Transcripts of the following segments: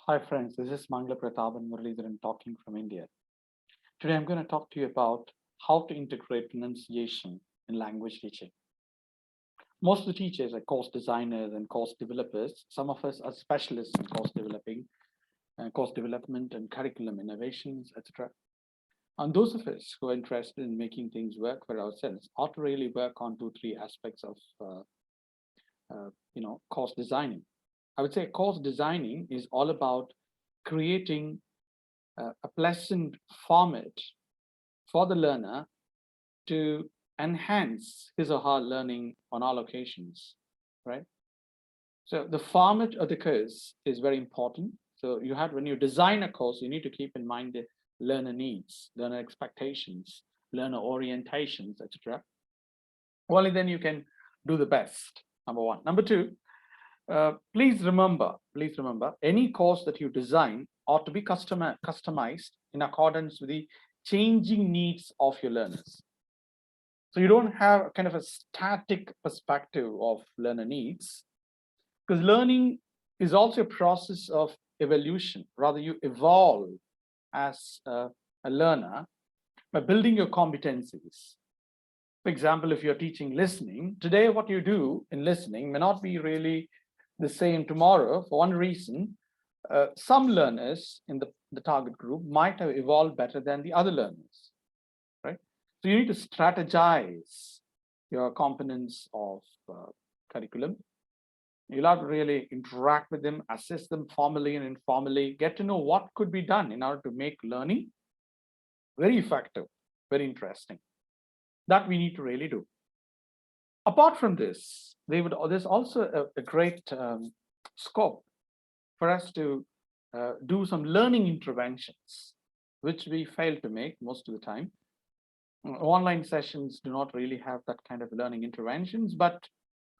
Hi friends, this is Mangla Pratap and Muralidharan talking from India. Today I'm going to talk to you about how to integrate pronunciation in language teaching. Most of the teachers are course designers and course developers. Some of us are specialists in course developing, course development and curriculum innovations, etc. And those of us who are interested in making things work for ourselves ought to really work on two, three aspects of course designing. I would say course designing is all about creating a pleasant format for the learner to enhance his or her learning on all occasions, right? So the format of the course is very important. So you have, when you design a course, you need to keep in mind the learner needs, learner expectations, learner orientations, etc. Only then you can do the best, number one. Number two, please remember, any course that you design ought to be customized in accordance with the changing needs of your learners. So you don't have kind of a static perspective of learner needs, because learning is also a process of evolution. Rather, you evolve as a learner by building your competencies. For example, if you're teaching listening, today what you do in listening may not be really the same tomorrow. For one reason, some learners in the target group might have evolved better than the other learners, right? So you need to strategize your components of curriculum. You'll have to really interact with them, assess them formally and informally, get to know what could be done in order to make learning very effective, very interesting. That we need to really do. Apart from this, there's also a great scope for us to do some learning interventions, which we fail to make most of the time. Online sessions do not really have that kind of learning interventions, but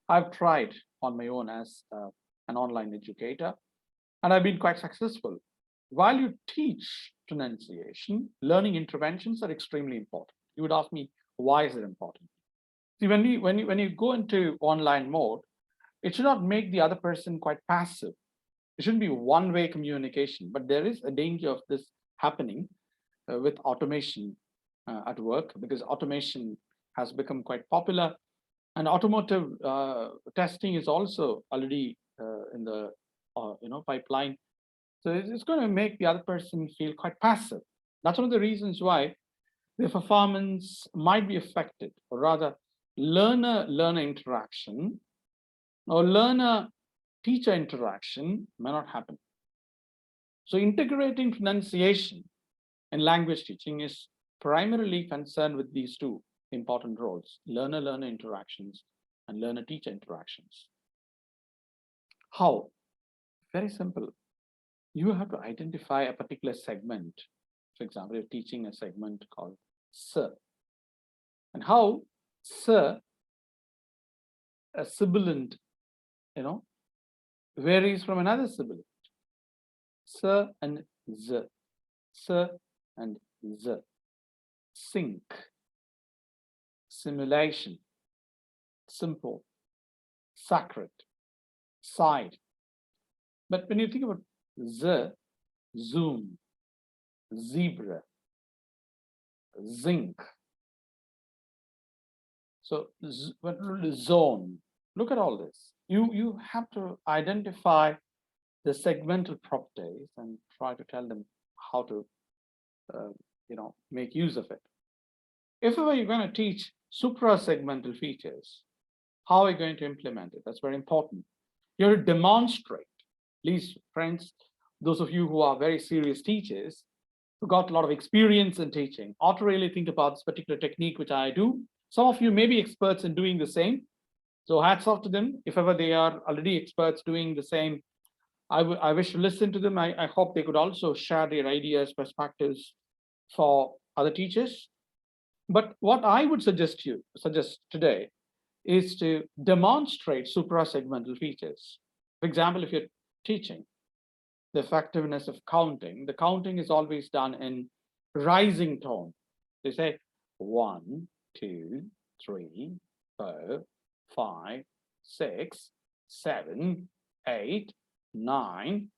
I've tried on my own as an online educator, and I've been quite successful. While you teach pronunciation, learning interventions are extremely important. You would ask me, why is it important? See, when you go into online mode, it should not make the other person quite passive. It shouldn't be one-way communication, but there is a danger of this happening with automation at work, because automation has become quite popular, and automotive testing is also already in the pipeline. So it's going to make the other person feel quite passive. That's one of the reasons why the performance might be affected, or rather, learner-learner interaction or learner-teacher interaction may not happen. So integrating pronunciation in language teaching is primarily concerned with these two important roles: learner-learner interactions and learner-teacher interactions. How? Very simple. You have to identify a particular segment. For example, you're teaching a segment called sir. And how sir, a sibilant, varies from another sibilant. Sir and z. Sir and z. Sync. Simulation. Simple. Sacred. Side. But when you think about z, zoom, zebra, zinc. So zone. Look at all this. You have to identify the segmental properties and try to tell them how to make use of it. If ever you're going to teach supra-segmental features, how are you going to implement it? That's very important. You have to demonstrate. Please, friends, those of you who are very serious teachers, who got a lot of experience in teaching, ought to really think about this particular technique, which I do. Some of you may be experts in doing the same. So hats off to them. If ever they are already experts doing the same, I wish to listen to them. I hope they could also share their ideas, perspectives for other teachers. But what I would suggest today is to demonstrate supra-segmental features. For example, if you're teaching the effectiveness of counting, the counting is always done in rising tone. They say 1, 2, 3, 4, 5, 6, 7, 8, 9,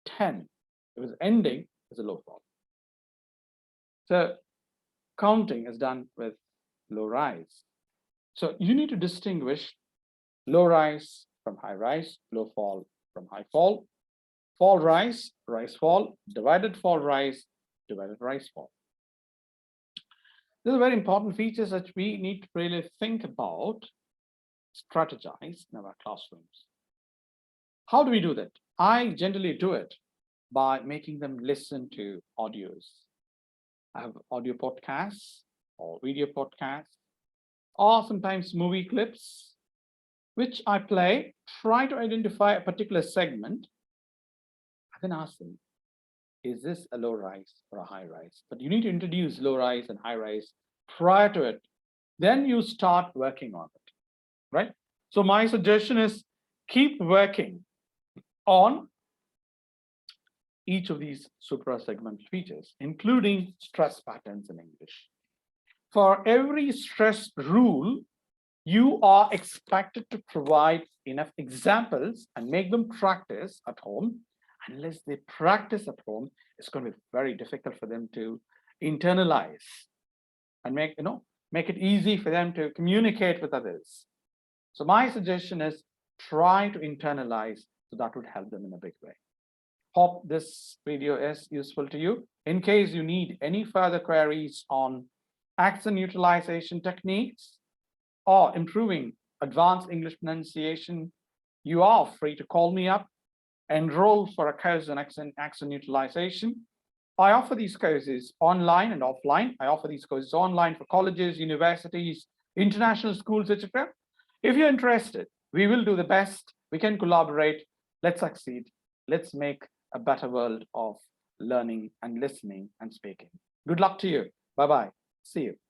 10. If it's ending, it's a low fall. So counting is done with low rise. So you need to distinguish low rise from high rise, low fall from high fall, fall rise, rise fall, divided fall rise, divided rise fall. These are very important features that we need to really think about, strategize in our classrooms. How do we do that? I generally do it by making them listen to audios. I have audio podcasts or video podcasts, or sometimes movie clips, which I play, try to identify a particular segment, and then ask them, is this a low rise or a high rise? But you need to introduce low rise and high rise prior to it. Then you start working on it, right? So my suggestion is keep working on each of these supra-segment features, including stress patterns in English. For every stress rule, you are expected to provide enough examples and make them practice at home. Unless they practice at home, it's going to be very difficult for them to internalize and make it easy for them to communicate with others. So my suggestion is try to internalize, so that would help them in a big way. Hope this video is useful to you. In case you need any further queries on accent utilization techniques or improving advanced English pronunciation, you are free to call me up, enroll for a course on accent utilization. I offer these courses online and offline. I offer these courses online for colleges, universities, international schools, etc. If you're interested, we will do the best. We can collaborate. Let's succeed. Let's make a better world of learning and listening and speaking. Good luck to you. Bye-bye. See you.